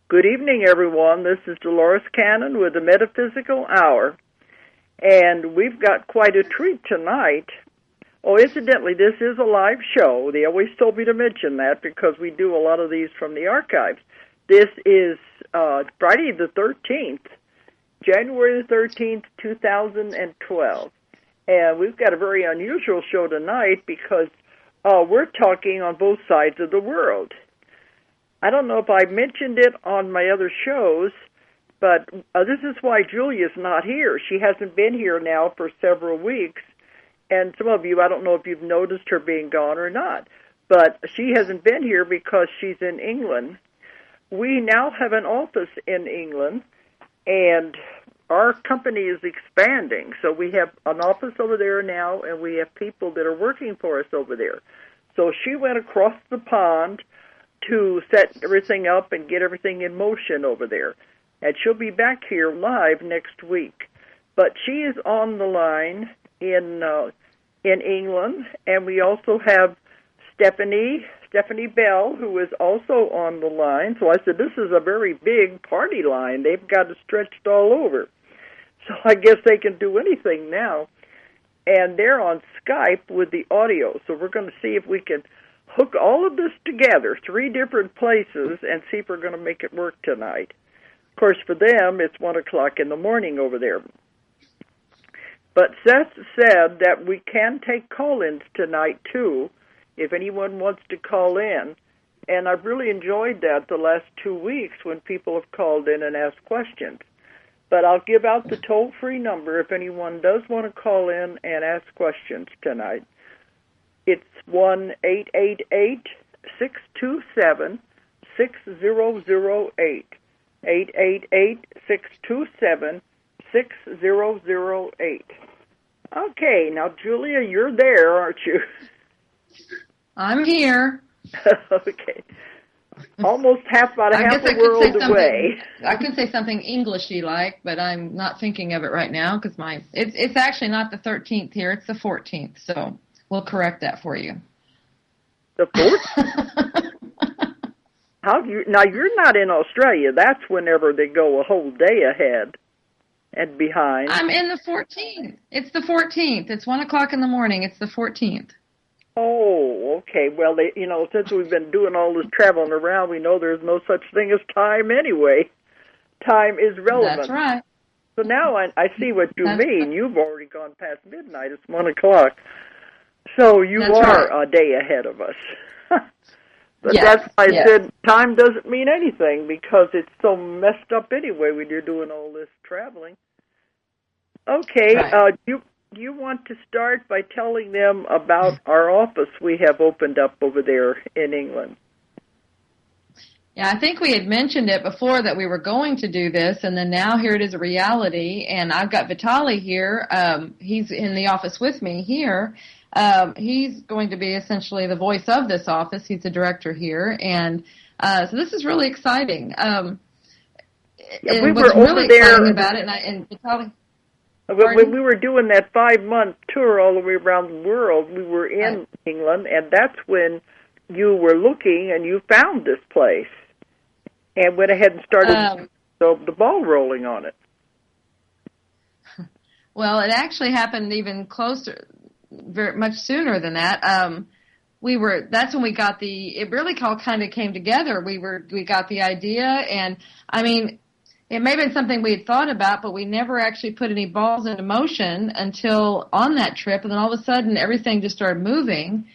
Good evening, everyone. This is Dolores Cannon with the Metaphysical Hour, and we've got quite a treat tonight. Oh, incidentally, this is a live show. They always told me to mention that because we do a lot of these from the archives. This is Friday the 13th, January the 13th, 2012, and we've got a very unusual show tonight because we're talking on both sides of the world. I don't know if I mentioned it on my other shows, but this is why Julia's not here. She hasn't been here now for several weeks, and some of you, I don't know if you've noticed her being gone or not, but she hasn't been here because she's in England. We now have an office in England, and our company is expanding, so we have an office over there now, and we have people that are working for us over there. So she went across the pond to set everything up and get everything in motion over there. And she'll be back here live next week. But she is on the line in England, and we also have Stephanie Bell, who is also on the line. So I said, this is a very big party line. They've got it stretched all over. So I guess they can do anything now. And they're on Skype with the audio. So we're going to see if we can hook all of this together, 3 different places, and see if we're going to make it work tonight. Of course, for them, it's 1 o'clock in the morning over there. But Seth said that we can take call-ins tonight, too, if anyone wants to call in. And I've really enjoyed that the last 2 weeks when people have called in and asked questions. But I'll give out the toll-free number if anyone does want to call in and ask questions tonight. It's 1-888-627-6008. 888-627-6008. Okay, now, Julia, you're there, aren't you? I'm here. Okay. Almost about half the world away. I could say something Englishy like, but I'm not thinking of it right now because it's actually not the 13th here, it's the 14th, so we'll correct that for you. The 4th? Now, you're not in Australia. That's whenever they go a whole day ahead and behind. I'm in the 14th. It's the 14th. It's 1 o'clock in the morning. It's the 14th. Oh, okay. Well, since we've been doing all this traveling around, we know there's no such thing as time anyway. Time is relevant. That's right. So now I see what you mean. Right. You've already gone past midnight. It's 1 o'clock. So you are a day ahead of us. But that's why I said time doesn't mean anything because it's so messed up anyway when you're doing all this traveling. Okay, right. You want to start by telling them about our office we have opened up over there in England. Yeah, I think we had mentioned it before that we were going to do this, and then now here it is a reality, and I've got Vitaly here. He's in the office with me here. He's going to be essentially the voice of this office. He's the director here, and so this is really exciting. We were over there about it, and Vitaly. When we were doing that 5-month tour all the way around the world, we were in England, and that's when you were looking and you found this place and went ahead and started the ball rolling on it. Well, it actually happened even closer, very much sooner than that. That's when we got it really all kind of came together. We got the idea, and I mean, it may have been something we had thought about, but we never actually put any balls into motion until on that trip, and then all of a sudden everything just started moving,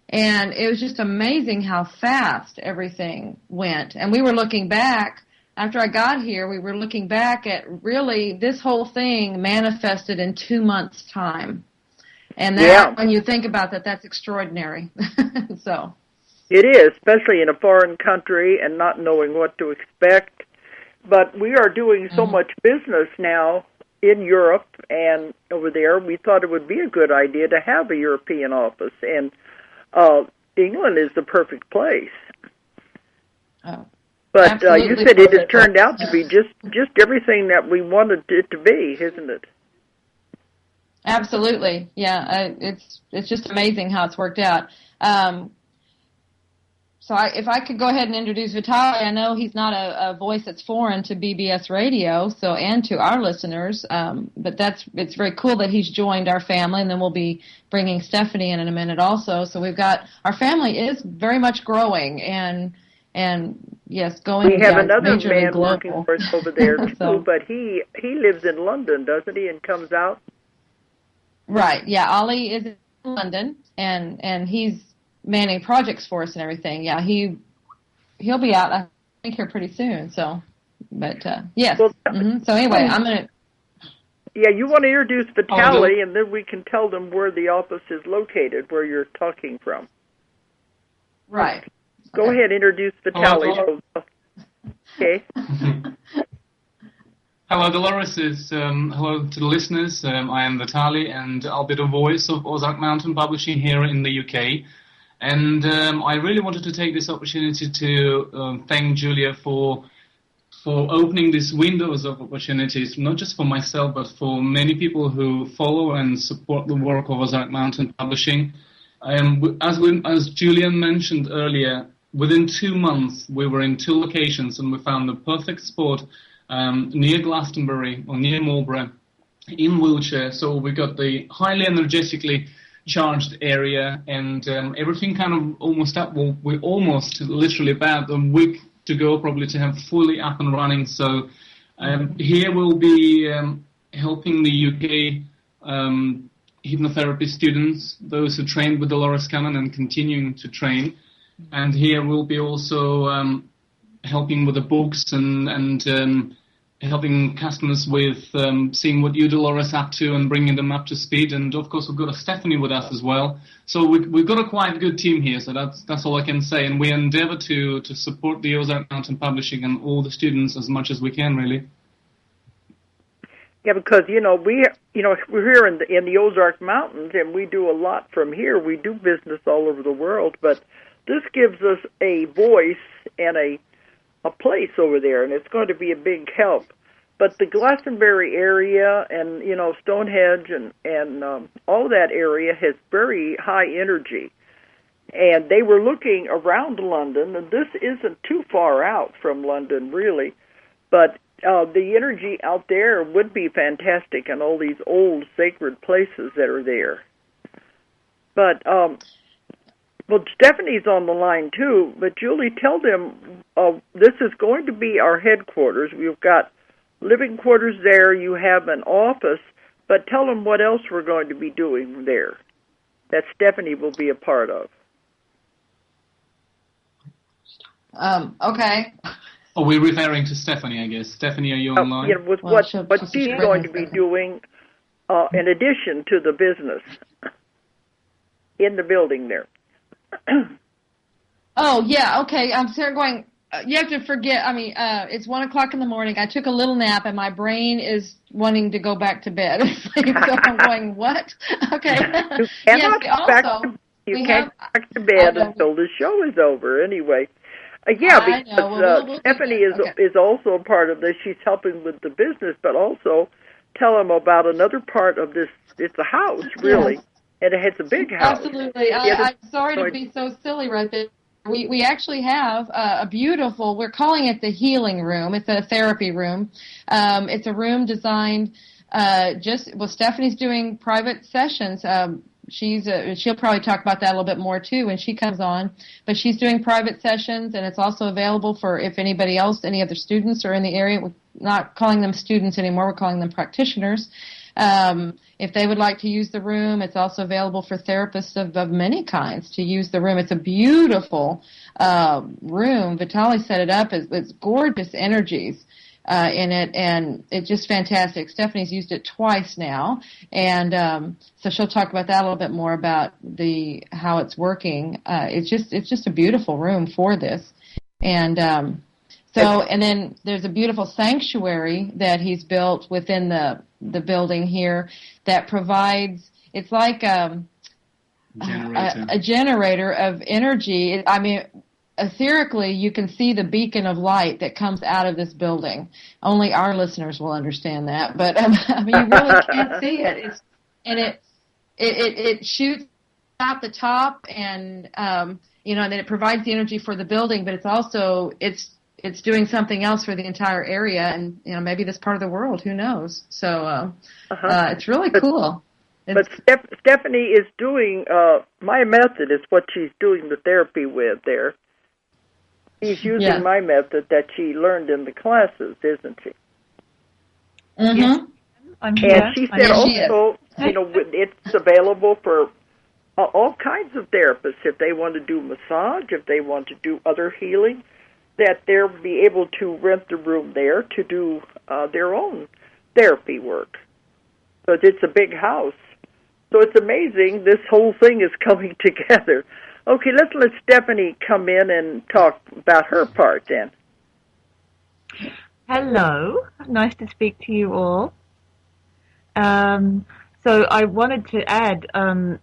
and it was just amazing how fast everything went. And we were looking back, after I got here, we were looking back at really this whole thing manifested in 2 months' time. And that, when you think about that, that's extraordinary. So it is, especially in a foreign country and not knowing what to expect. But we are doing so much business now in Europe and over there, we thought it would be a good idea to have a European office. And England is the perfect place. Oh, but you said it has turned out to be just everything that we wanted it to be, isn't it? Absolutely. Yeah, it's just amazing how it's worked out. if I could go ahead and introduce Vitaly, I know he's not a voice that's foreign to BBS Radio, and to our listeners. But it's very cool that he's joined our family, and then we'll be bringing Stephanie in a minute also. So our family is very much growing, and yes, going. We have another man global. working for us over there too, but he lives in London, doesn't he? And comes out. Right. Yeah, Ollie is in London, and he's manning projects for us and everything. Yeah, he'll be out, I think, here pretty soon. So, but yes. Well, So anyway, I'm gonna. Yeah, you want to introduce Vitaly, and then we can tell them where the office is located, where you're talking from. Right. Go ahead, introduce Vitaly. Okay. Hello, Dolores. Hello to the listeners. I am Vitaly, and I'll be the voice of Ozark Mountain Publishing here in the UK. And I really wanted to take this opportunity to thank Julia for opening these windows of opportunities, not just for myself, but for many people who follow and support the work of Ozark Mountain Publishing. As Julian mentioned earlier, within 2 months we were in 2 locations, and we found the perfect spot near Glastonbury or near Marlborough in Wiltshire. So we got the highly energetically charged area, and everything kind of almost up. Well, we're almost literally about a week to go, probably, to have fully up and running. So here we'll be helping the UK hypnotherapy students, those who trained with Dolores Cannon and continuing to train. And here we'll be also helping with the books and helping customers with seeing what you, Dolores, up to and bringing them up to speed. And, of course, we've got Stephanie with us as well. So we've got a quite good team here, so that's all I can say. And we endeavor to support the Ozark Mountain Publishing and all the students as much as we can, really. Yeah, because, we're here in the Ozark Mountains, and we do a lot from here. We do business all over the world, but this gives us a voice and a place over there, and it's going to be a big help. But the Glastonbury area and, Stonehenge and all that area has very high energy. And they were looking around London, and this isn't too far out from London, really. But the energy out there would be fantastic in all these old sacred places that are there. But well, Stephanie's on the line, too, but Julie, tell them this is going to be our headquarters. We've got living quarters there. You have an office, but tell them what else we're going to be doing there that Stephanie will be a part of. Okay. Are we referring to Stephanie, I guess? Stephanie, are you online? With what she's going to be doing in addition to the business in the building there. Oh, yeah, okay. I'm sort of going, you have to forget, it's 1 o'clock in the morning. I took a little nap, and my brain is wanting to go back to bed. So I'm going, what? Okay. You cannot go back to bed until the show is over, anyway. Because Stephanie is also a part of this. She's helping with the business, but also tell them about another part of this. It's a house, really. Yes. And it's a big house. Absolutely. I'm sorry to be so silly right there. We actually have a beautiful, we're calling it the healing room. It's a therapy room. It's a room designed Stephanie's doing private sessions. She'll probably talk about that a little bit more too when she comes on, but she's doing private sessions, and it's also available for if anybody else, any other students are in the area. We're not calling them students anymore. We're calling them practitioners. If they would like to use the room, it's also available for therapists of many kinds to use the room. It's a beautiful room. Vitaly set it up. It's gorgeous energies in it, and it's just fantastic. Stephanie's used it twice now, and so she'll talk about that a little bit more about how it's working. It's just a beautiful room for this, and and then there's a beautiful sanctuary that he's built within the building here that provides, it's like a generator of energy. Etherically, you can see the beacon of light that comes out of this building. Only our listeners will understand that, but you really can't see it. It shoots out the top, and and then it provides the energy for the building, but it's also, it's doing something else for the entire area and, maybe this part of the world, who knows? So, it's really cool. But Stephanie is doing, my method is what she's doing the therapy with there. She's using my method that she learned in the classes, isn't she? Mm-hmm. Yes, I'm here. And she said also, it's available for all kinds of therapists. If they want to do massage, if they want to do other healing, that they'll be able to rent the room there to do their own therapy work. But it's a big house. So it's amazing this whole thing is coming together. Okay, let's let Stephanie come in and talk about her part then. Hello. Nice to speak to you all. So I wanted to add,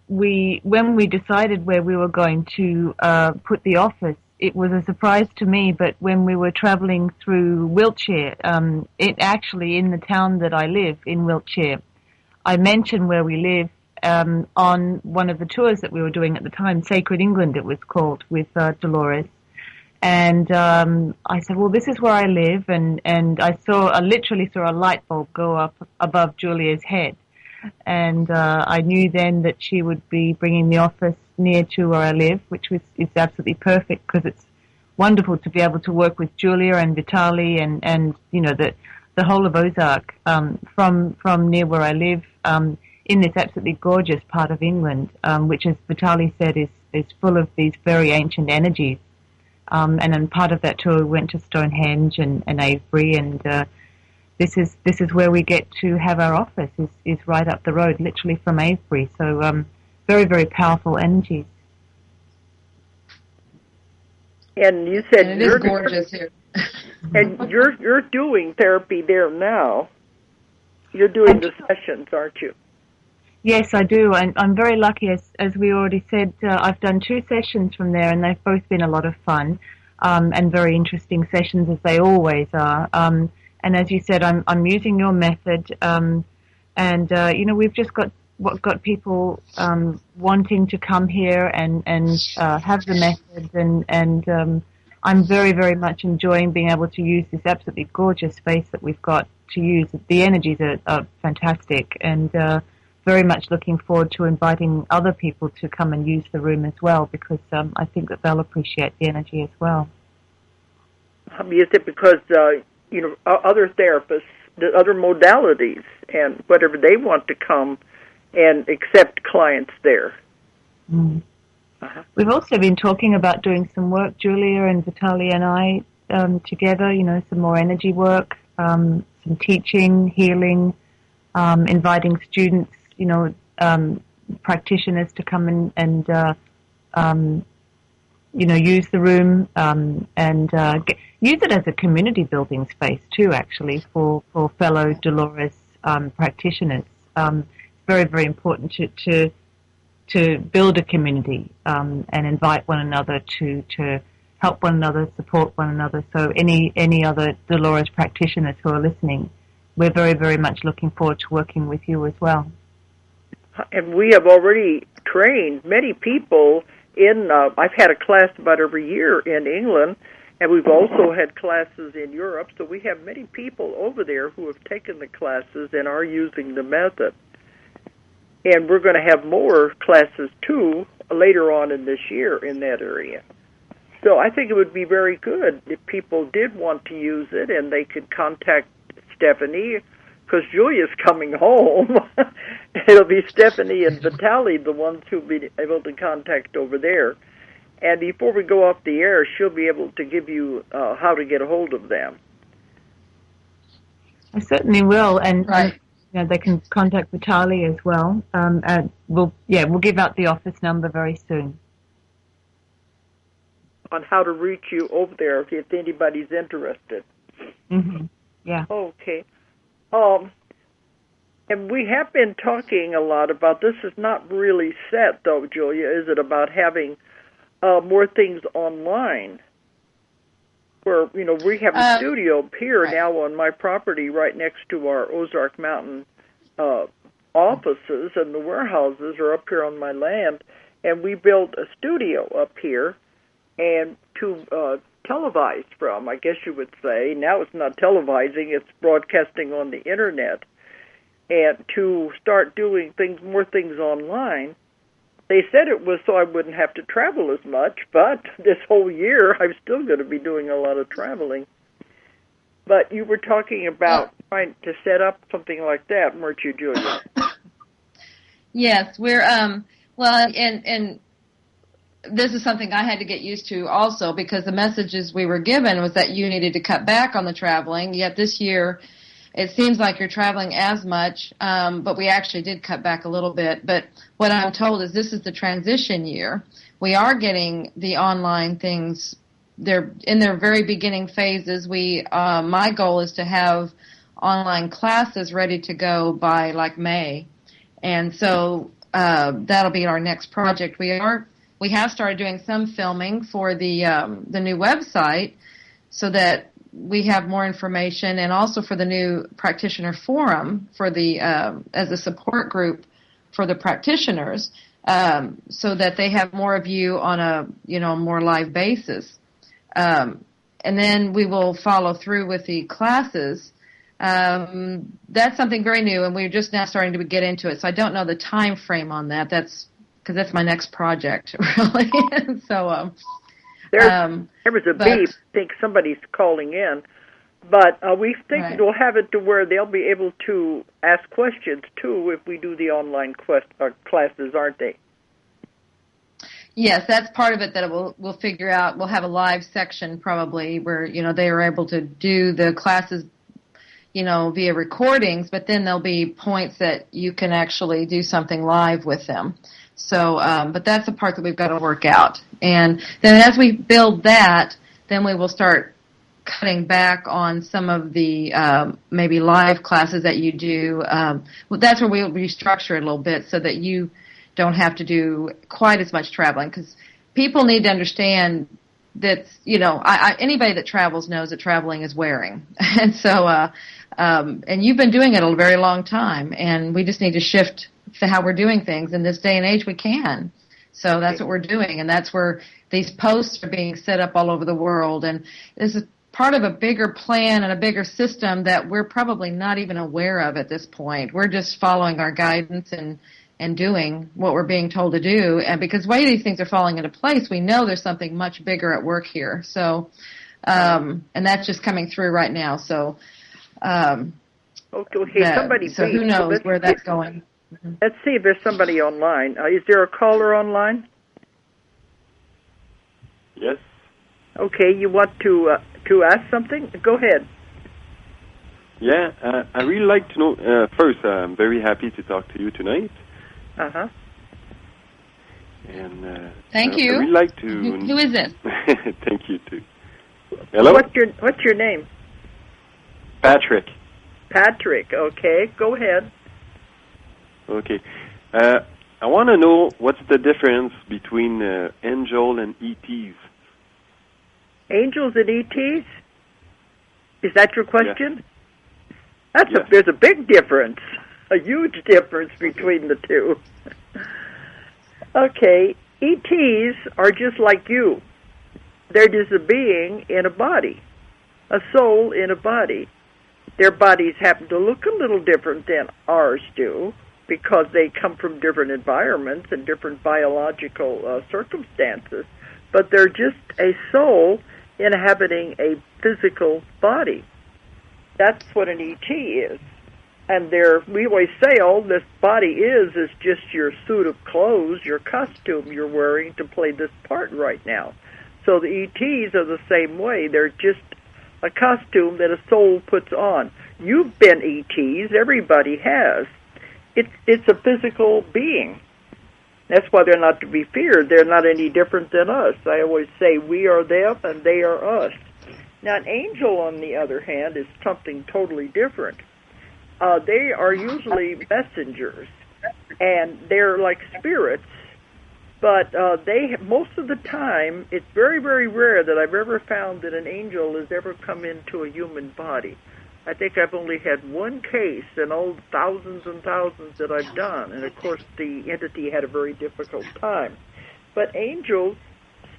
when we decided where we were going to put the office, it was a surprise to me, but when we were traveling through Wiltshire, it actually in the town that I live, in Wiltshire, I mentioned where we live on one of the tours that we were doing at the time, Sacred England it was called, with Dolores. And I said, well, this is where I live, and I literally saw a light bulb go up above Julia's head. And I knew then that she would be bringing the office near to where I live, which is absolutely perfect because it's wonderful to be able to work with Julia and Vitaly and the whole of Ozark from near where I live in this absolutely gorgeous part of England, which, as Vitaly said, is full of these very ancient energies. And then part of that tour we went to Stonehenge and Avebury, and this is where we get to have our office, is right up the road, literally from Avebury. So very, very powerful energies. And you said and it is gorgeous here. And you're doing therapy there now. You're doing the sessions, aren't you? Yes, I do. And I'm very lucky, as we already said, I've done 2 sessions from there, and they've both been a lot of fun and very interesting sessions, as they always are. And as you said, I'm using your method, and we've just got people wanting to come here and have the method, and I'm very, very much enjoying being able to use this absolutely gorgeous space that we've got to use. The energies are fantastic, and very much looking forward to inviting other people to come and use the room as well, because I think that they'll appreciate the energy as well. Is it because other therapists, the other modalities, and whatever they want to come and accept clients there? Mm. We've also been talking about doing some work, Julia and Vitaly and I, together, some more energy work, some teaching, healing, inviting students, practitioners to come and use the room, and use it as a community building space too, actually, for fellow Dolores practitioners. It's very, very important to build a community and invite one another to help one another, support one another. So any other Dolores practitioners who are listening, we're very, very much looking forward to working with you as well. And we have already trained many people in, I've had a class about every year in England, and we've also had classes in Europe, so we have many people over there who have taken the classes and are using the method. And we're going to have more classes, too, later on in this year in that area. So I think it would be very good if people did want to use it, and they could contact Stephanie, because Julia's coming home. It'll be Stephanie and Vitaly, the ones who'll be able to contact over there. And before we go off the air, she'll be able to give you how to get a hold of them. I certainly will, and right. They can contact Vitaly as well. And we'll give out the office number very soon. On how to reach you over there if anybody's interested. Mm-hmm. Yeah. Okay. And we have been talking a lot about, this is not really set, though, Julia, is it, about having more things online? Where, we have a studio here now on my property right next to our Ozark Mountain offices, and the warehouses are up here on my land, and we built a studio up here, and to televise from, I guess you would say. Now it's not televising, it's broadcasting on the Internet. And to start doing more things online. They said it was so I wouldn't have to travel as much, but this whole year I'm still going to be doing a lot of traveling. But you were talking about trying to set up something like that, weren't you, Julia? Yes, we're well, and this is something I had to get used to also, because the messages we were given was that you needed to cut back on the traveling. Yet this year, it seems like you're traveling as much, but we actually did cut back a little bit. But what I'm told is this is the transition year. We are getting the online things. They're in their very beginning phases. My goal is to have online classes ready to go by like May, and so that'll be our next project. We have started doing some filming for the new website, so that we have more information, and also for the new practitioner forum for the as a support group for the practitioners, so that they have more of you on a more live basis, and then we will follow through with the classes. That's something very new, and we're just now starting to get into it. So I don't know the time frame on that. That's because that's my next project, really. So. There was a beep. I think somebody's calling in. But we think we'll have it to where they'll be able to ask questions, too, if we do the online classes, aren't they? Yes, that's part of it that we'll figure out. We'll have a live section probably where, they are able to do the classes, via recordings, but then there'll be points that you can actually do something live with them. So, but that's the part that we've got to work out. And then as we build that, then we will start cutting back on some of the maybe live classes that you do. That's where we'll restructure it a little bit so that you don't have to do quite as much traveling, because people need to understand that, anybody that travels knows that traveling is wearing. And so, and you've been doing it a very long time, and we just need to shift to how we're doing things. In this day and age, we can. So that's what we're doing, and that's where these posts are being set up all over the world. And this is part of a bigger plan and a bigger system that we're probably not even aware of at this point. We're just following our guidance and doing what we're being told to do. And because the way these things are falling into place, we know there's something much bigger at work here. So, and that's just coming through right now. So, somebody. So who knows where that's going? Let's see if there's somebody online. Is there a caller online? Yes. Okay, you want to ask something? Go ahead. Yeah, I really like to know. First, I'm very happy to talk to you tonight. Uh-huh. And thank you. I really like to. Who is this? Thank you too. Hello. What's your name? Patrick. Patrick. Okay, go ahead. Okay. I want to know what's the difference between angel and ETs. Angels and ETs? Is that your question? Yes. There's a big difference, a huge difference between the two. Okay, ETs are just like you. They're just a being in a body, a soul in a body. Their bodies happen to look a little different than ours do, because they come from different environments and different biological circumstances, but they're just a soul inhabiting a physical body. That's what an ET is. And we always say all this body is just your suit of clothes, your costume you're wearing to play this part right now. So the ETs are the same way. They're just a costume that a soul puts on. You've been ETs. Everybody has. It's a physical being. That's why they're not to be feared. They're not any different than us. I always say we are them and they are us. Now, an angel, on the other hand, is something totally different. They are usually messengers, and they're like spirits, but most of the time, it's very, very rare that I've ever found that an angel has ever come into a human body. I think I've only had one case in all thousands and thousands that I've done, and of course the entity had a very difficult time. But angels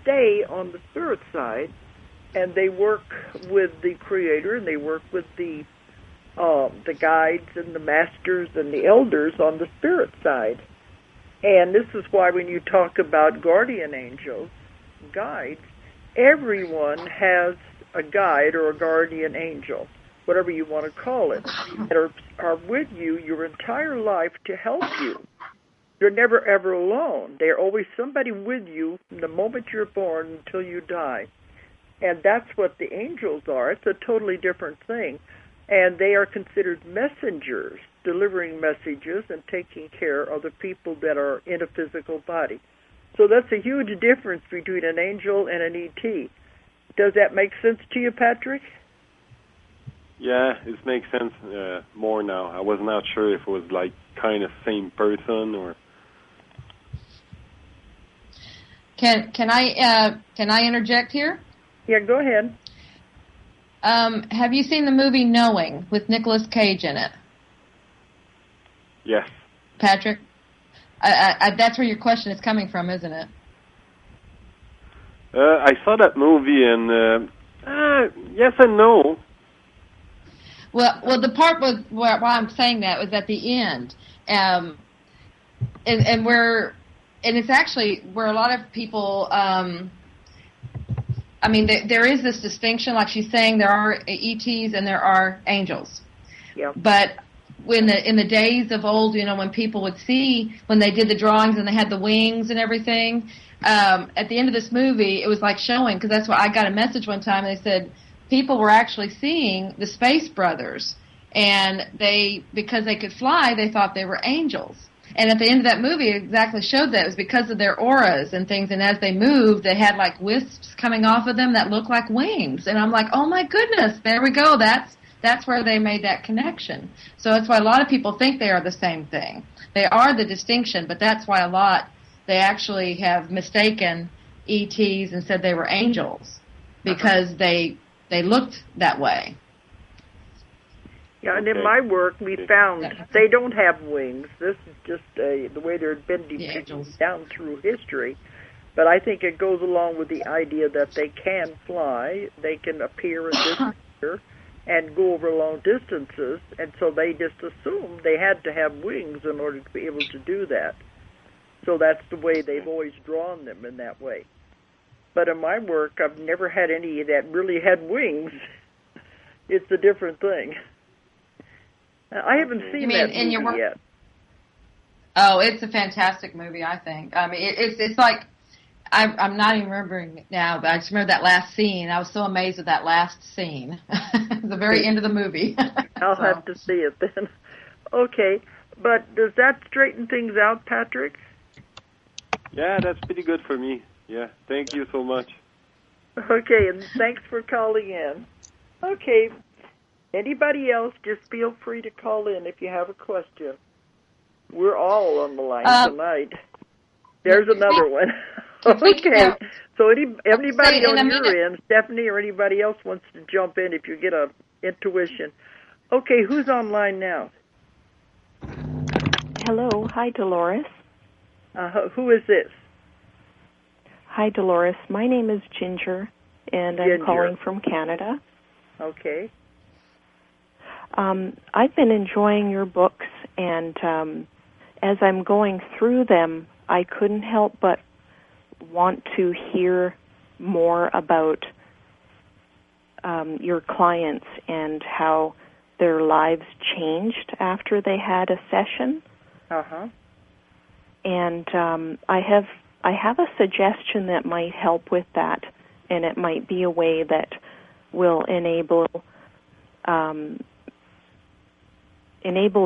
stay on the spirit side, and they work with the Creator, and they work with the guides and the masters and the elders on the spirit side. And this is why when you talk about guardian angels, guides, everyone has a guide or a guardian angel, whatever you want to call it, that are with you your entire life to help you. You're never, ever alone. There's always somebody with you from the moment you're born until you die. And that's what the angels are. It's a totally different thing. And they are considered messengers, delivering messages and taking care of the people that are in a physical body. So that's a huge difference between an angel and an ET. Does that make sense to you, Patrick? Yeah, it makes sense more now. I was not sure if it was like kind of same person or. Can I interject here? Yeah, go ahead. Have you seen the movie Knowing with Nicolas Cage in it? Yes. Patrick? That's where your question is coming from, isn't it? I saw that movie, and yes and no. Well, the part why I'm saying that was at the end, and it's actually where a lot of people. I mean, there is this distinction, like she's saying, there are ETs and there are angels. Yeah. But in the days of old, when people would see, when they did the drawings and they had the wings and everything, at the end of this movie, it was like showing, because that's what I got a message one time, and they said people were actually seeing the Space Brothers, and because they could fly, they thought they were angels. And at the end of that movie, it exactly showed that. It was because of their auras and things, and as they moved, they had like wisps coming off of them that looked like wings. And I'm like, oh my goodness, there we go. That's where they made that connection. So that's why a lot of people think they are the same thing. They are the distinction, but that's why they actually have mistaken ETs and said they were angels because they looked that way. Yeah, and in my work, we found they don't have wings. This is just the way they've been depicted down through history. But I think it goes along with the idea that they can fly, they can appear and disappear, and go over long distances, and so they just assumed they had to have wings in order to be able to do that. So that's the way they've always drawn them in that way. But in my work, I've never had any that really had wings. It's a different thing. I haven't seen that movie yet. Oh, it's a fantastic movie, I think. I mean, it's like, I'm not even remembering it now, but I just remember that last scene. I was so amazed at that last scene. The very end of the movie. I'll have to see it then. Okay, but does that straighten things out, Patrick? Yeah, that's pretty good for me. Yeah, thank you so much. Okay, and thanks for calling in. Okay. Anybody else, just feel free to call in if you have a question. We're all on the line tonight. There's another one. Okay. So anybody on your end, Stephanie or anybody else wants to jump in if you get a intuition. Okay, who's online now? Hello. Hi, Dolores. Who is this? Hi, Dolores. My name is Ginger, and I'm calling from Canada. Okay. I've been enjoying your books, and as I'm going through them, I couldn't help but want to hear more about your clients and how their lives changed after they had a session. Uh-huh. And I have a suggestion that might help with that, and it might be a way that will enable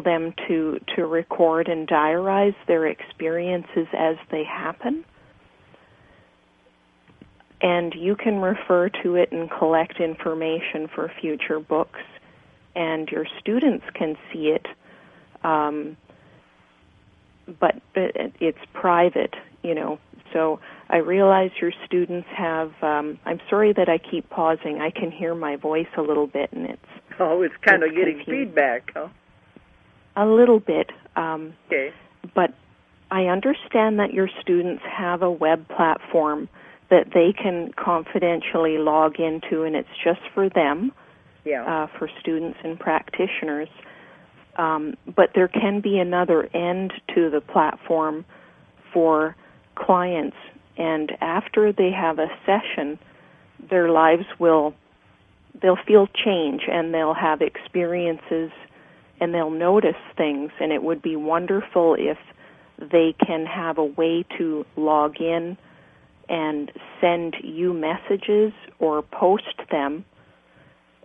them to record and diarize their experiences as they happen. And you can refer to it and collect information for future books, and your students can see it, but it's private, So I realize your students have, I'm sorry that I keep pausing. I can hear my voice a little bit, and it's kind of getting feedback, huh? A little bit. Okay. But I understand that your students have a web platform that they can confidentially log into, and it's just for them, for students and practitioners. But there can be another end to the platform for clients, and after they have a session, their lives they'll feel change, and they'll have experiences, and they'll notice things, and it would be wonderful if they can have a way to log in and send you messages or post them,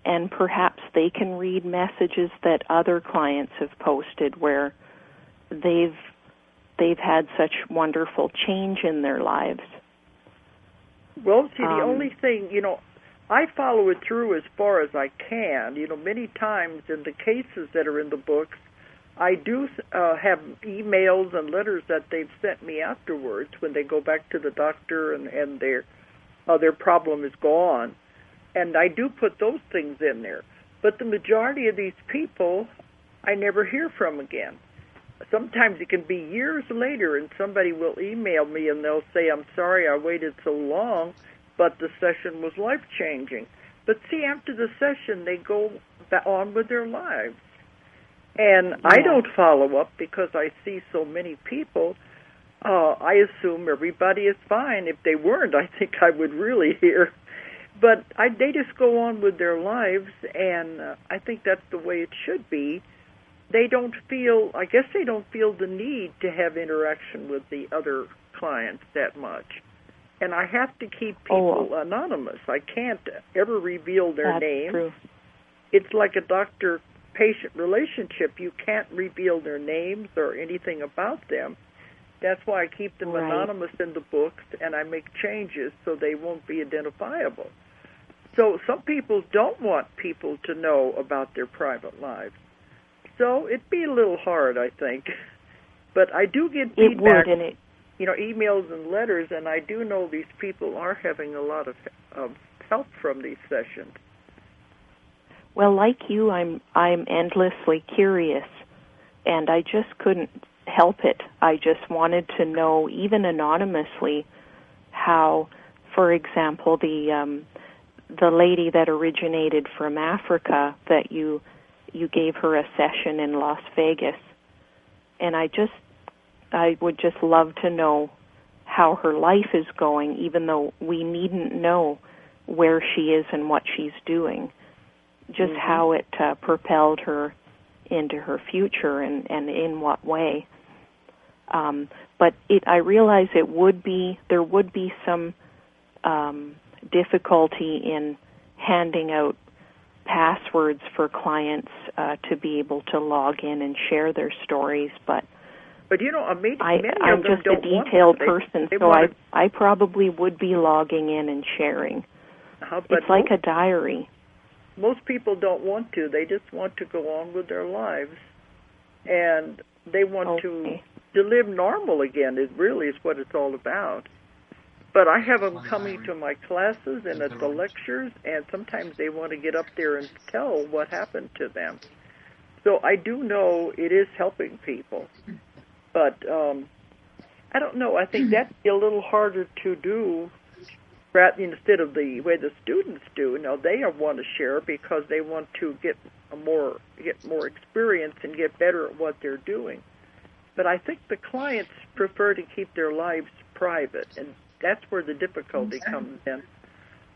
and perhaps they can read messages that other clients have posted where they've had such wonderful change in their lives. Well, see, the only thing, I follow it through as far as I can. Many times in the cases that are in the books, I do have emails and letters that they've sent me afterwards when they go back to the doctor and their problem is gone. And I do put those things in there. But the majority of these people, I never hear from again. Sometimes it can be years later, and somebody will email me and they'll say, I'm sorry I waited so long, but the session was life-changing. But see, after the session, they go on with their lives. And I don't follow up because I see so many people. I assume everybody is fine. If they weren't, I think I would really hear. But they just go on with their lives, and I think that's the way it should be. They don't feel the need to have interaction with the other clients that much. And I have to keep people anonymous. I can't ever reveal their names. True. It's like a doctor-patient relationship. You can't reveal their names or anything about them. That's why I keep them anonymous in the books, and I make changes so they won't be identifiable. So some people don't want people to know about their private lives. So it'd be a little hard, I think. But I do get feedback, emails and letters, and I do know these people are having a lot of help from these sessions. Well, like you, I'm endlessly curious, and I just couldn't help it. I just wanted to know, even anonymously, how, for example, the lady that originated from Africa, that you gave her a session in Las Vegas, and I would just love to know how her life is going, even though we needn't know where she is and what she's doing, just how it propelled her into her future and in what way. But I realize there would be some difficulty in handing out passwords for clients to be able to log in and share their stories, but I'm just a detailed person, so I probably would be logging in and sharing. It's like a diary. Most people don't want to. They just want to go on with their lives, and they want to live normal again. It really is what it's all about. But I have them coming to my classes and at the lectures, and sometimes they want to get up there and tell what happened to them. So I do know it is helping people. But I don't know. I think that'd be a little harder to do instead of the way the students do. Now, they want to share because they want to get more experience and get better at what they're doing. But I think the clients prefer to keep their lives private, and that's where the difficulty comes in.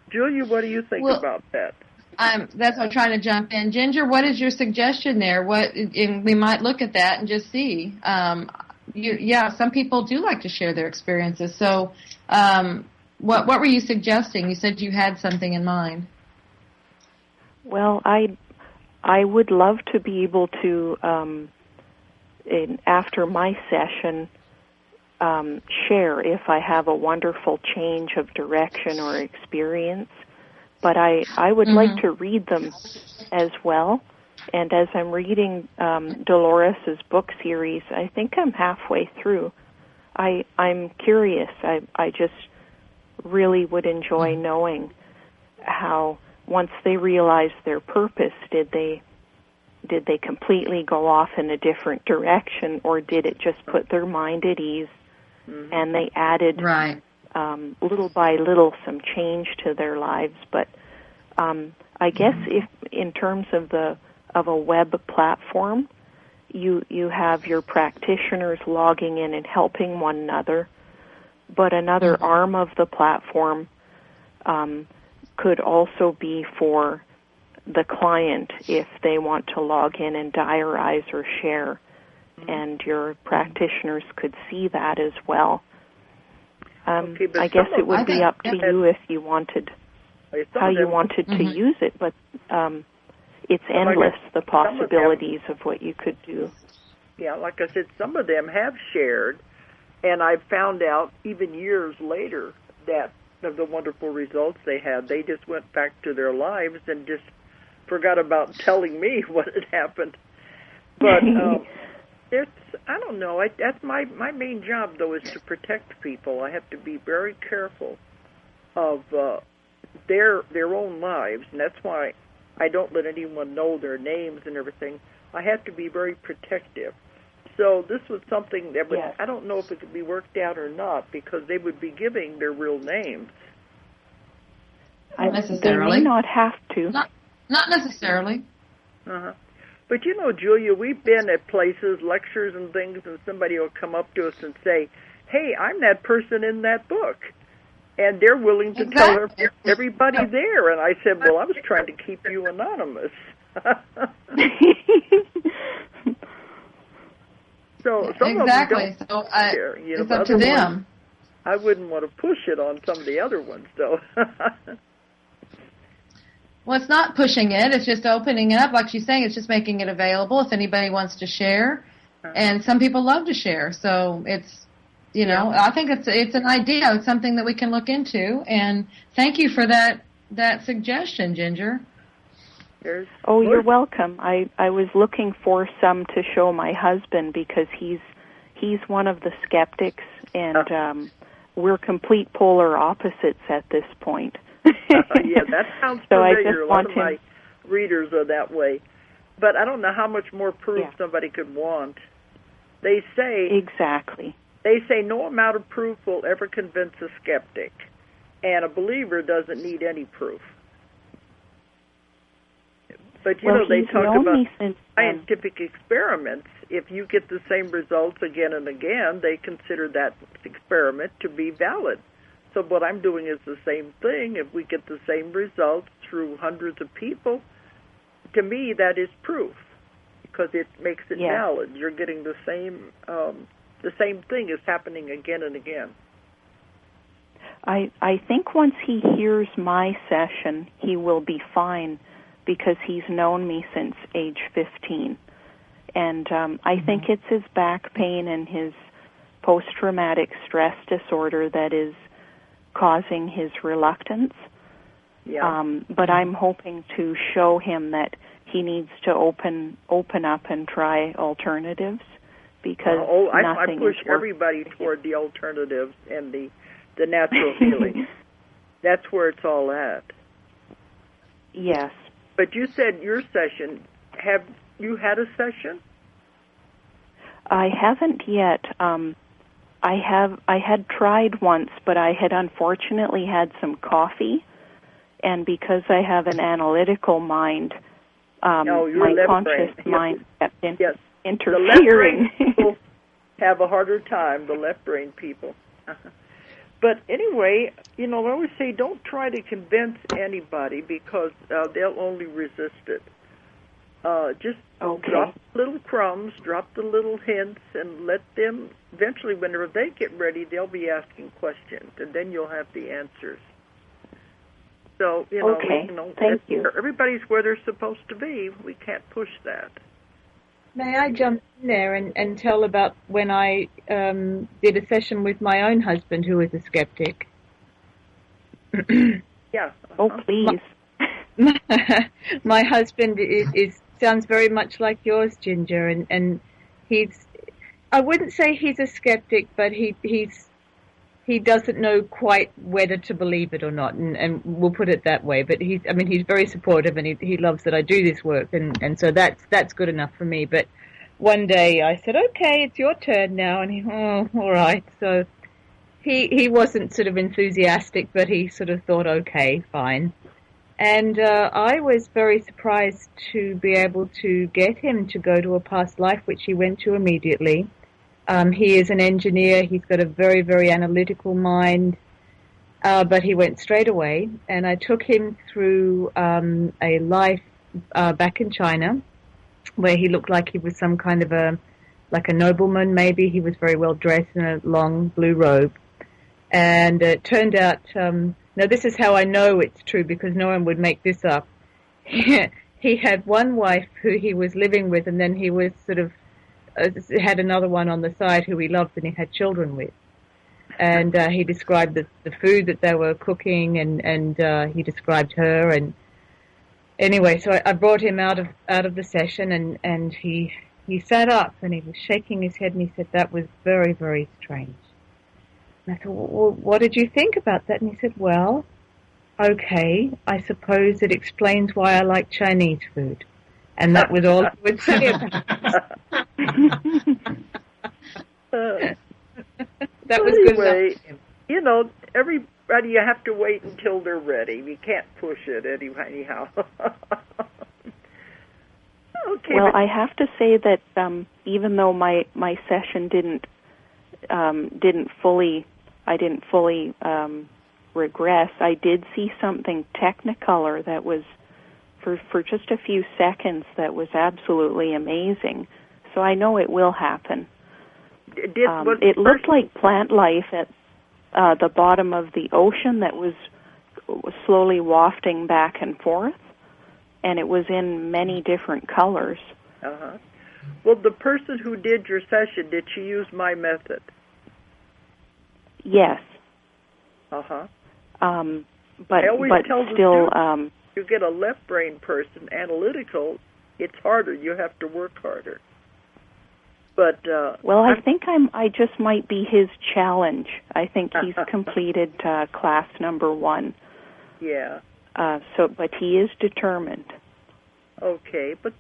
Julia, what do you think about that? That's what I'm trying to jump in. Ginger, what is your suggestion there? And we might look at that and just see. Some people do like to share their experiences. So what were you suggesting? You said you had something in mind. Well, I would love to be able to, after my session, share if I have a wonderful change of direction or experience. But I would like to read them as well. And as I'm reading Dolores' book series, I think I'm halfway through. I'm curious. I just really would enjoy knowing how, once they realized their purpose, did they completely go off in a different direction, or did it just put their mind at ease and they added little by little some change to their lives. But I guess if in terms of a web platform, you have your practitioners logging in and helping one another, but another arm of the platform could also be for the client if they want to log in and diarize or share, and your practitioners could see that as well. I guess it would be up to you if you wanted, how you wanted to use it, but it's endless, the possibilities of what you could do. Yeah, like I said, some of them have shared, and I found out even years later that of the wonderful results they had. They just went back to their lives and just forgot about telling me what had happened. But I don't know. That's my main job, though, is to protect people. I have to be very careful of their own lives, and that's why I don't let anyone know their names and everything. I have to be very protective. So this was something that would, I don't know if it could be worked out or not, because they would be giving their real names. Not necessarily. They may not have to. Not necessarily. Uh-huh. But you know, Julia, we've been at places, lectures and things, and somebody will come up to us and say, hey, I'm that person in that book. And they're willing to tell everybody there. And I said, well, I was trying to keep you anonymous. So some exactly. Of them don't care, it's up to them. I wouldn't want to push it on some of the other ones, though. Well, it's not pushing it. It's just opening it up. Like she's saying, it's just making it available if anybody wants to share. And some people love to share. So it's, I think it's an idea. It's something that we can look into. And thank you for that suggestion, Ginger. You're welcome. I was looking for some to show my husband because he's one of the skeptics, and we're complete polar opposites at this point. Yeah, that sounds familiar. A lot of my readers are that way. But I don't know how much more proof somebody could want. They say... Exactly. They say no amount of proof will ever convince a skeptic, and a believer doesn't need any proof. But, they talk about scientific experiments. If you get the same results again and again, they consider that experiment to be valid. So what I'm doing is the same thing. If we get the same results through hundreds of people, to me that is proof, because it makes it valid. You're getting the same thing is happening again and again. I think once he hears my session, he will be fine, because he's known me since age 15. And I think it's his back pain and his post-traumatic stress disorder that is causing his reluctance. Yeah. But I'm hoping to show him that he needs to open up and try alternatives, because I push everybody toward the alternatives and the natural healing. That's where it's all at. Yes. But you said your session. Have you had a session? I haven't yet. I had tried once, but I had unfortunately had some coffee, and because I have an analytical mind, my conscious mind kept interfering. The left brain people have a harder time, the left brain people. But anyway, I always say don't try to convince anybody, because they'll only resist it. Just drop little crumbs, drop the little hints, and let them, eventually, whenever they get ready, they'll be asking questions, and then you'll have the answers. So, thank you. Everybody's where they're supposed to be. We can't push that. May I jump in there and tell about when I did a session with my own husband, who is a skeptic? Yeah. Oh, please. My husband sounds very much like yours, Ginger, and he's, I wouldn't say he's a skeptic, but he doesn't know quite whether to believe it or not, and we'll put it that way. But he's very supportive, and he loves that I do this work, and so that's good enough for me. But one day I said, okay, it's your turn now, and he, all right. So he wasn't sort of enthusiastic, but he sort of thought, okay, fine. And I was very surprised to be able to get him to go to a past life, which he went to immediately. He is an engineer. He's got a very, very analytical mind, but he went straight away. And I took him through a life back in China, where he looked like he was some kind of a nobleman, maybe. He was very well dressed in a long blue robe. And it turned out... now, this is how I know it's true, because no one would make this up. He had one wife who he was living with, and then he was sort of had another one on the side who he loved and he had children with. And he described the food that they were cooking, and he described her. And anyway, so I brought him out of the session, and he sat up and he was shaking his head, and he said, "That was very, very strange." And I thought, well, what did you think about that? And he said, well, okay, I suppose it explains why I like Chinese food. And that was all I would say about it. That was good enough. You know, everybody, you have to wait until they're ready. We can't push it anyhow. Okay. Well, I have to say that even though my session didn't fully regress, I did see something technicolor that was for just a few seconds that was absolutely amazing. So I know it will happen. It looked like plant life at the bottom of the ocean that was slowly wafting back and forth, and it was in many different colors. Uh-huh. Well, the person who did your session, did she use my method? Yes. Uh-huh. But still... you get a left brain person, analytical, it's harder. You have to work harder. But well, I think I just might be his challenge. I think he's completed class number 1. Yeah. But he is determined. Okay, but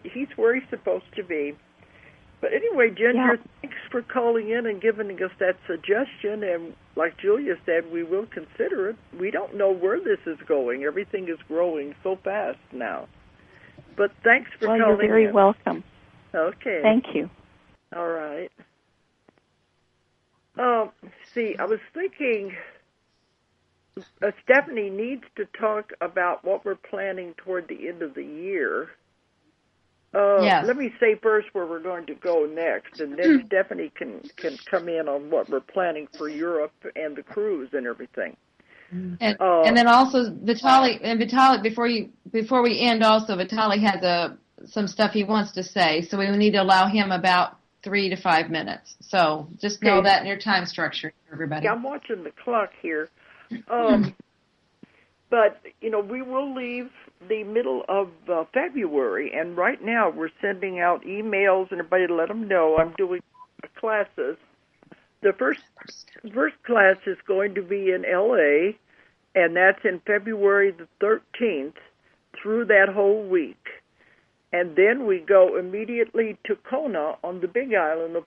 he's where he's supposed to be. But anyway, Ginger, thanks for calling in and giving us that suggestion. And like Julia said, we will consider it. We don't know where this is going. Everything is growing so fast now. But thanks for calling in. You're very welcome. Okay. Thank you. All right. See, I was thinking Stephanie needs to talk about what we're planning toward the end of the year. Yes. Let me say first where we're going to go next, and then Stephanie can come in on what we're planning for Europe and the cruise and everything. And then also Vitaly, before we end, also Vitaly has some stuff he wants to say, so we need to allow him about 3 to 5 minutes. So just know that in your time structure, everybody. Yeah, I'm watching the clock here. But, we will leave the middle of February, and right now we're sending out emails and everybody to let them know I'm doing classes. The first class is going to be in L.A., and that's in February the 13th through that whole week. And then we go immediately to Kona on the Big Island of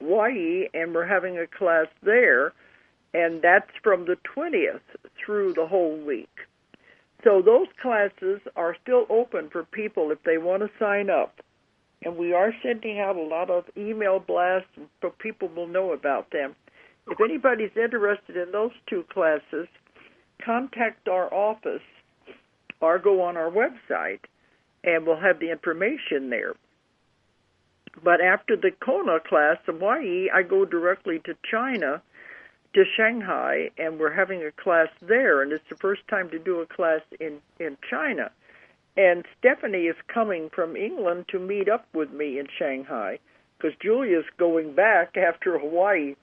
Hawaii, and we're having a class there, and that's from the 20th through the whole week. So those classes are still open for people if they want to sign up. And we are sending out a lot of email blasts so people will know about them. If anybody's interested in those 2 classes, contact our office or go on our website, and we'll have the information there. But after the Kona class, Hawaii, I go directly to China, to Shanghai, and we're having a class there, and it's the first time to do a class in China. And Stephanie is coming from England to meet up with me in Shanghai, because Julia's going back after Hawaii.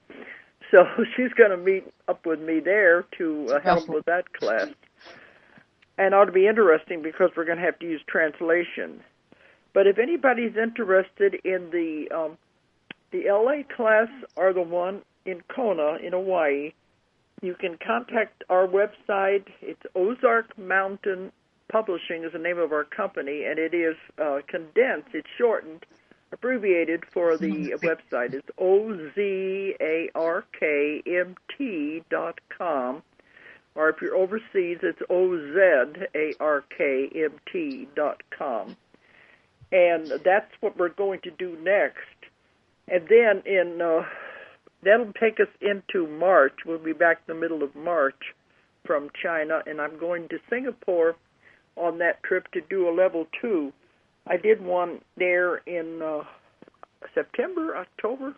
So she's going to meet up with me there to help with that class. And it ought to be interesting because we're going to have to use translation. But if anybody's interested in the LA class or the one in Kona, in Hawaii, you can contact our website. It's Ozark Mountain Publishing is the name of our company, and it is condensed. It's shortened, abbreviated for the website. It's ozarkmt.com. Or if you're overseas, it's ozarkmt.com. And that's what we're going to do next. And then that'll take us into March. We'll be back in the middle of March from China, and I'm going to Singapore on that trip to do a level 2. I did one there in September, October,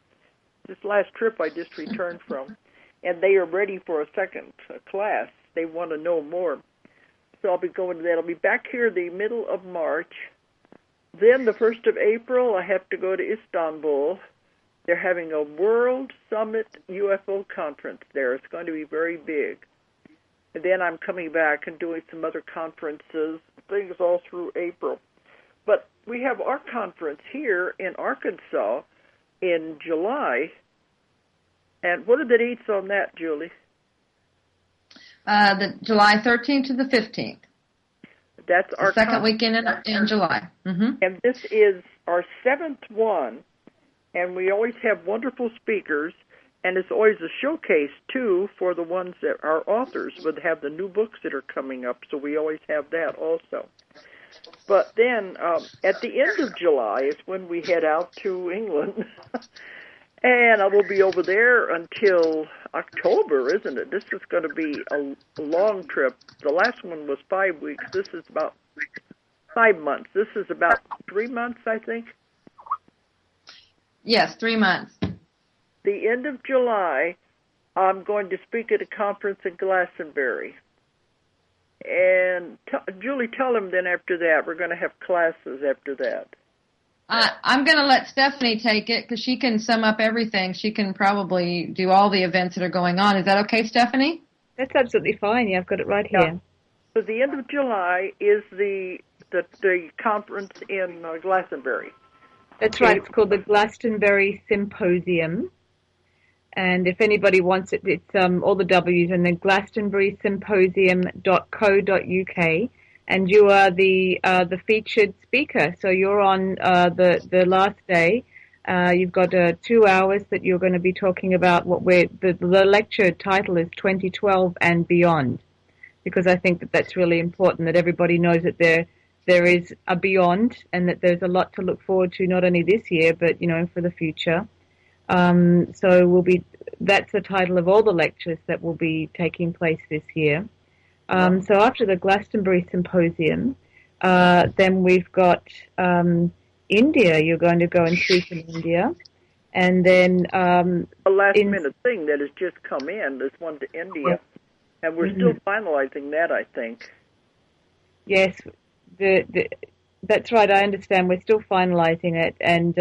this last trip I just returned from, and they are ready for a second class. They want to know more. So I'll be going to that. I'll be back here the middle of March. Then the 1st of April, I have to go to Istanbul. They're having a World Summit UFO conference there. It's going to be very big. And then I'm coming back and doing some other conferences, things all through April. But we have our conference here in Arkansas in July. And what are the dates on that, Julie? The July 13th to the 15th. That's our second weekend in July. Mm-hmm. And this is our 7th one. And we always have wonderful speakers. And it's always a showcase, too, for the ones that are authors would have the new books that are coming up. So we always have that also. But then at the end of July is when we head out to England. And I will be over there until October, isn't it? This is going to be a long trip. The last one was 5 weeks. This is about 5 months. This is about 3 months, I think. Yes, 3 months. The end of July, I'm going to speak at a conference in Glastonbury. And Julie, tell them then after that, we're going to have classes after that. I'm going to let Stephanie take it because she can sum up everything. She can probably do all the events that are going on. Is that okay, Stephanie? That's absolutely fine. Yeah, I've got it right here. Yeah. So the end of July is the conference in Glastonbury. That's right. It's called the Glastonbury Symposium. And if anybody wants it, it's all the W's and then glastonburysymposium.co.uk. And you are the featured speaker. So you're on the last day. You've got 2 hours that you're going to be talking about the lecture title is 2012 and Beyond. Because I think that's really important that everybody knows that there is a beyond and that there's a lot to look forward to not only this year but for the future. So that's the title of all the lectures that will be taking place this year. So after the Glastonbury Symposium, then we've got India. You're going to go and speak in India. And then a last-minute thing that has just come in, this one to India. Yes. And we're still finalizing that, I think. Yes, that's right. I understand. We're still finalizing it. And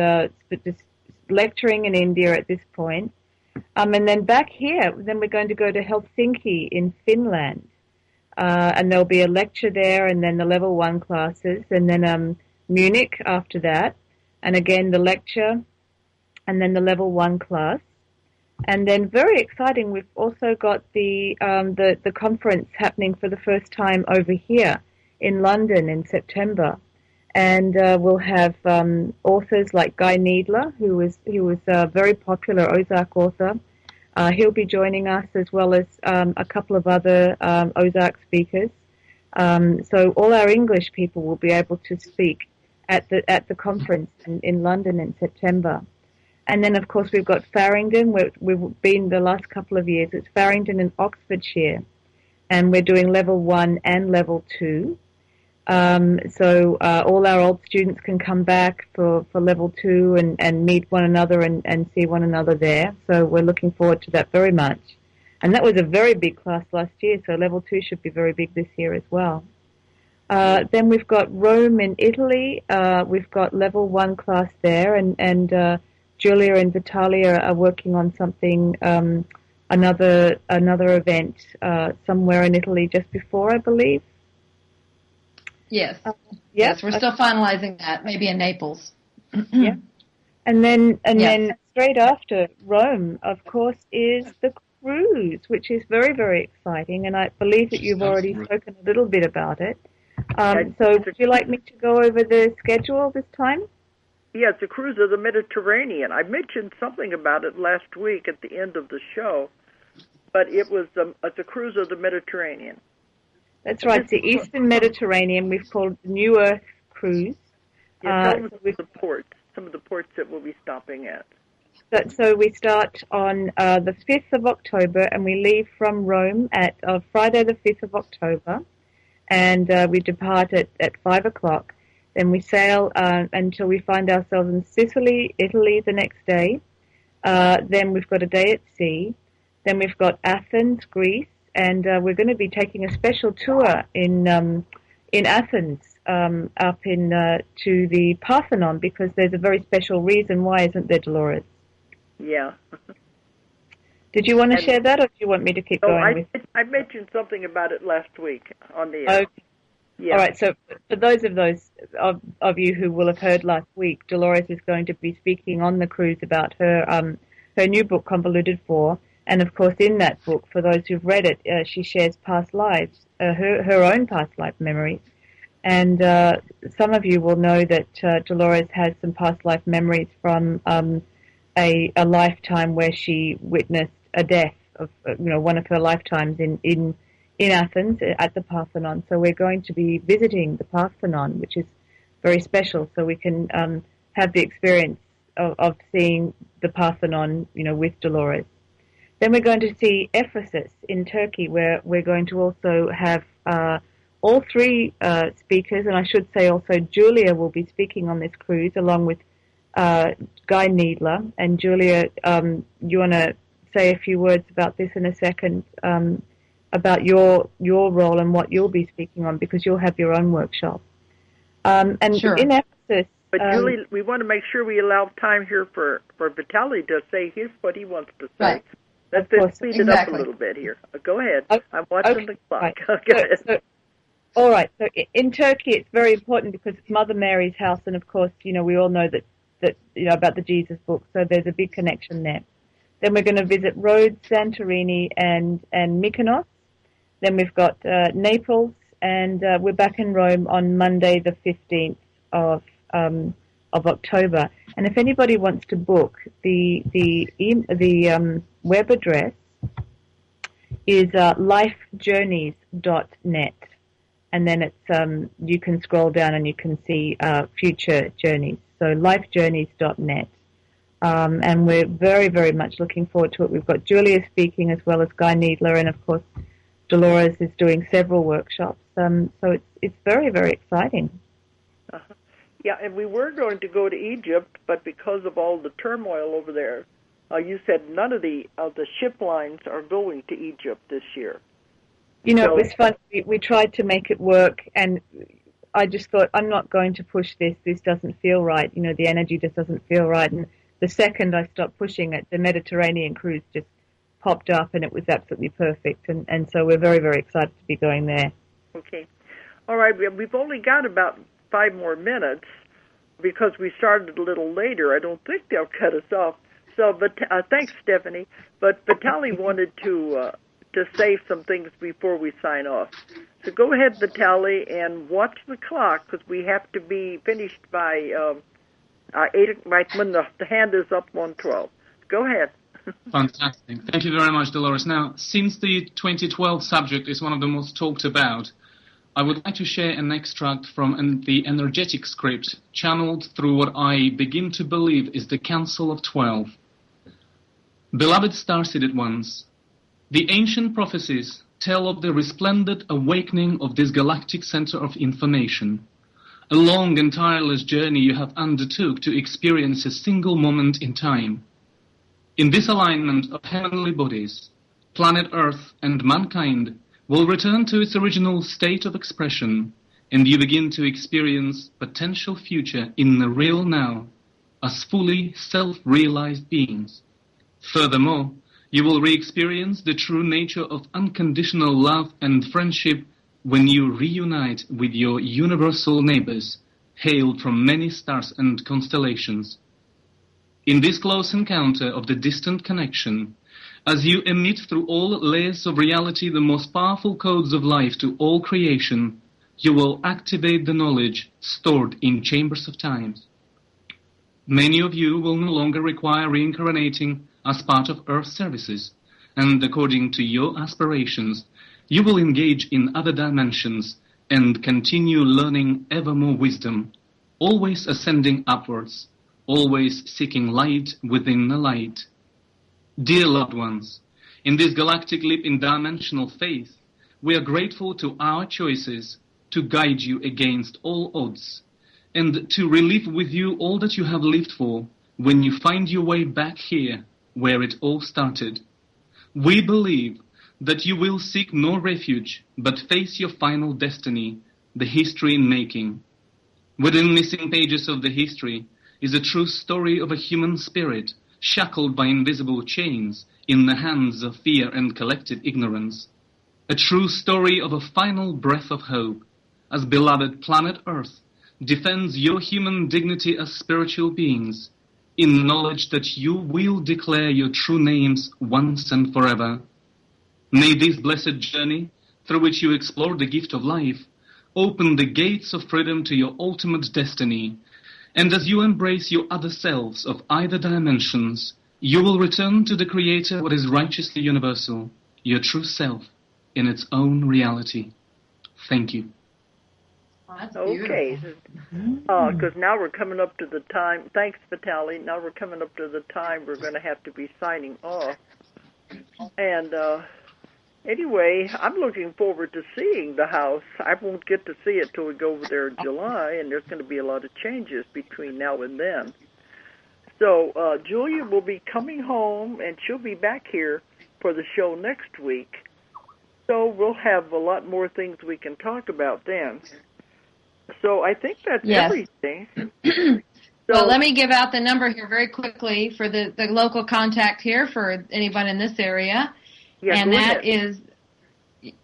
just lecturing in India at this point. And then back here, then we're going to go to Helsinki in Finland. And there'll be a lecture there and then the level 1 classes and then Munich after that and again the lecture and then the level 1 class. And then very exciting, we've also got the conference happening for the first time over here in London in September. And we'll have authors like Guy Needler, who was a very popular Ozark author. He'll be joining us as well as a couple of other Ozark speakers. So all our English people will be able to speak at the conference in London in September. And then, of course, we've got Farringdon. We've been the last couple of years. It's Farringdon in Oxfordshire. And we're doing level 1 and level 2. So all our old students can come back for level 2 and meet one another and see one another there. So we're looking forward to that very much. And that was a very big class last year, so level 2 should be very big this year as well. Then we've got Rome in Italy. We've got level 1 class there, and Julia and Vitaly are working on something, another event somewhere in Italy just before, I believe. Yes. Yes, we're still finalizing that. Maybe in Naples. Yeah. And then straight after Rome, of course, is the cruise, which is very, very exciting. And I believe that you've already spoken a little bit about it. So would you like me to go over the schedule this time? Yeah, it's a cruise of the Mediterranean. I mentioned something about it last week at the end of the show, but it's a cruise of the Mediterranean. That's right. It's the Eastern Mediterranean. We've called the New Earth Cruise. Yeah, tell us some of the ports that we'll be stopping at. So we start on the 5th of October, and we leave from Rome at Friday the 5th of October, and we depart at 5 o'clock. Then we sail until we find ourselves in Sicily, Italy the next day. Then we've got a day at sea. Then we've got Athens, Greece, and we're going to be taking a special tour in Athens up to the Parthenon, because there's a very special reason why, isn't there, Dolores? Yeah. Did you want to share that, or do you want me to keep going? I mentioned something about it last week on the air. Okay. Yeah. All right, so for those of you who will have heard last week, Dolores is going to be speaking on the cruise about her new book, Convoluted 4, and of course in that book, for those who've read it, she shares past lives, her own past life memories. And some of you will know that Dolores has some past life memories from a lifetime where she witnessed a death of one of her lifetimes in Athens at the Parthenon. So we're going to be visiting the Parthenon, which is very special, so we can have the experience of seeing the Parthenon, with Dolores. Then we're going to see Ephesus in Turkey, where we're going to also have all three speakers, and I should say also Julia will be speaking on this cruise along with Guy Needler. And Julia, you want to say a few words about this in a second, about your role and what you'll be speaking on, because you'll have your own workshop. And sure. In Ephesus... But Julie, we want to make sure we allow time here for Vitaly to say what he wants to say. Right. Let's speed it up a little bit here. Go ahead. I'm watching the clock. Right. Go ahead. All right. So in Turkey, it's very important because it's Mother Mary's house, and of course, we all know that about the Jesus book. So there's a big connection there. Then we're going to visit Rhodes, Santorini, and Mykonos. Then we've got Naples, and we're back in Rome on Monday, the 15th of October. And if anybody wants to book, the web address is lifejourneys.net, and then it's you can scroll down and you can see future journeys. So lifejourneys.net, and we're very, very much looking forward to it. We've got Julia speaking as well as Guy Needler, and of course Dolores is doing several workshops. So it's very, very exciting. Uh-huh. Yeah, and we were going to go to Egypt, but because of all the turmoil over there, you said none of the ship lines are going to Egypt this year. It was fun. We tried to make it work, and I just thought, I'm not going to push this. This doesn't feel right. The energy just doesn't feel right. And the second I stopped pushing it, the Mediterranean cruise just popped up, and it was absolutely perfect. And so we're very, very excited to be going there. Okay. All right. We've only got about 5 more minutes because we started a little later. I don't think they'll cut us off. So, but thanks, Stephanie. But Vitaly wanted to say some things before we sign off. So go ahead, Vitaly, and watch the clock because we have to be finished by 8. When the hand is up on 12. Go ahead. Fantastic. Thank you very much, Dolores. Now, since the 2012 subject is one of the most talked about, I would like to share an extract from the energetic script channeled through what I begin to believe is the Council of 12. Beloved star-seeded ones, the ancient prophecies tell of the resplendent awakening of this galactic center of information, a long and tireless journey you have undertook to experience a single moment in time. In this alignment of heavenly bodies, planet Earth and mankind will return to its original state of expression, and you begin to experience potential future in the real now as fully self-realized beings. Furthermore, you will re-experience the true nature of unconditional love and friendship when you reunite with your universal neighbors, hailed from many stars and constellations. In this close encounter of the distant connection, as you emit through all layers of reality the most powerful codes of life to all creation, you will activate the knowledge stored in chambers of time. Many of you will no longer require reincarnating as part of Earth services, and according to your aspirations, you will engage in other dimensions and continue learning ever more wisdom, always ascending upwards, always seeking light within the light. Dear loved ones, in this galactic leap in dimensional faith, we are grateful to our choices to guide you against all odds, and to relive with you all that you have lived for when you find your way back here where it all started. We believe that you will seek no refuge but face your final destiny, the history in making. Within missing pages of the history is a true story of a human spirit shackled by invisible chains in the hands of fear and collective ignorance. A true story of a final breath of hope, as beloved planet Earth defends your human dignity as spiritual beings, in knowledge that you will declare your true names once and forever. May this blessed journey, through which you explore the gift of life, open the gates of freedom to your ultimate destiny, and as you embrace your other selves of either dimensions, you will return to the Creator what is righteously universal, your true self, in its own reality. Thank you. That's okay, because now we're coming up to the time. Thanks, Vitaly. Now we're coming up to the time we're going to have to be signing off. And anyway, I'm looking forward to seeing the house. I won't get to see it till we go over there in July, and there's going to be a lot of changes between now and then. So Julia will be coming home, and she'll be back here for the show next week. So we'll have a lot more things we can talk about then. So I think that's everything. Well, let me give out the number here very quickly for the local contact here for anyone in this area. Yeah, and that is,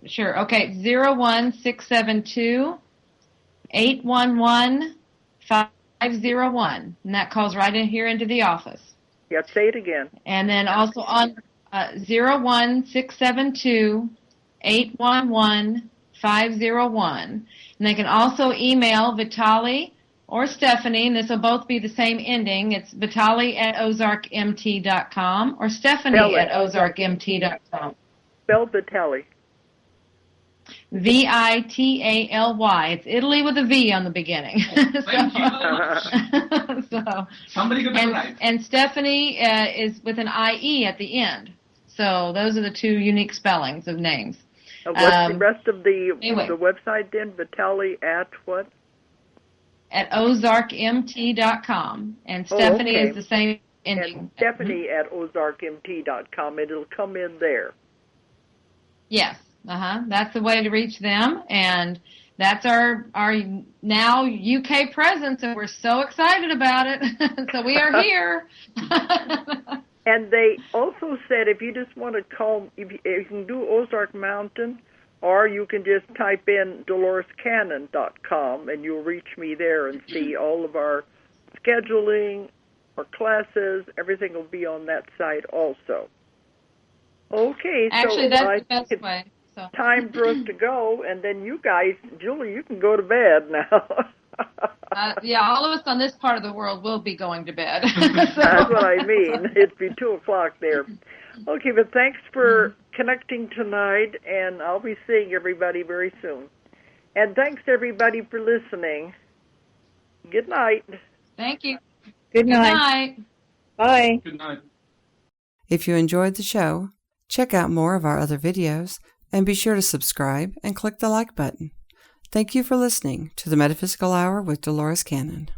sure, okay, 01672-811-501. And that calls right in here into the office. Yeah, say it again. And then also on 01672-811-501. And they can also email Vitaly or Stephanie, and this will both be the same ending. It's Vitaly@ozarkmt.com or Stephanie@ozarkmt.com. Spell Vitaly. Vitaly. It's Italy with a V on the beginning. Thank you very much. Somebody got that right. And Stephanie is with an IE at the end. So those are the two unique spellings of names. What's the rest of the website then? Vitaly at what? At ozarkmt.com. And Stephanie is the same ending. And Stephanie at ozarkmt.com. It'll come in there. Yes. That's the way to reach them. And that's our now UK presence, and we're so excited about it. So we are here. And they also said if you just want to call, you can do Ozark Mountain, or you can just type in DoloresCannon.com, and you'll reach me there and see all of our scheduling, our classes, everything will be on that site also. Okay, actually, so that's the best way. So. Time for us to go, and then you guys, Julie, you can go to bed now. Yeah, all of us on this part of the world will be going to bed. That's what I mean. It'd be 2 o'clock there. Okay, but thanks for connecting tonight, and I'll be seeing everybody very soon. And thanks, everybody, for listening. Good night. Thank you. Good night. Bye. Good night. If you enjoyed the show, check out more of our other videos, and be sure to subscribe and click the like button. Thank you for listening to the Metaphysical Hour with Dolores Cannon.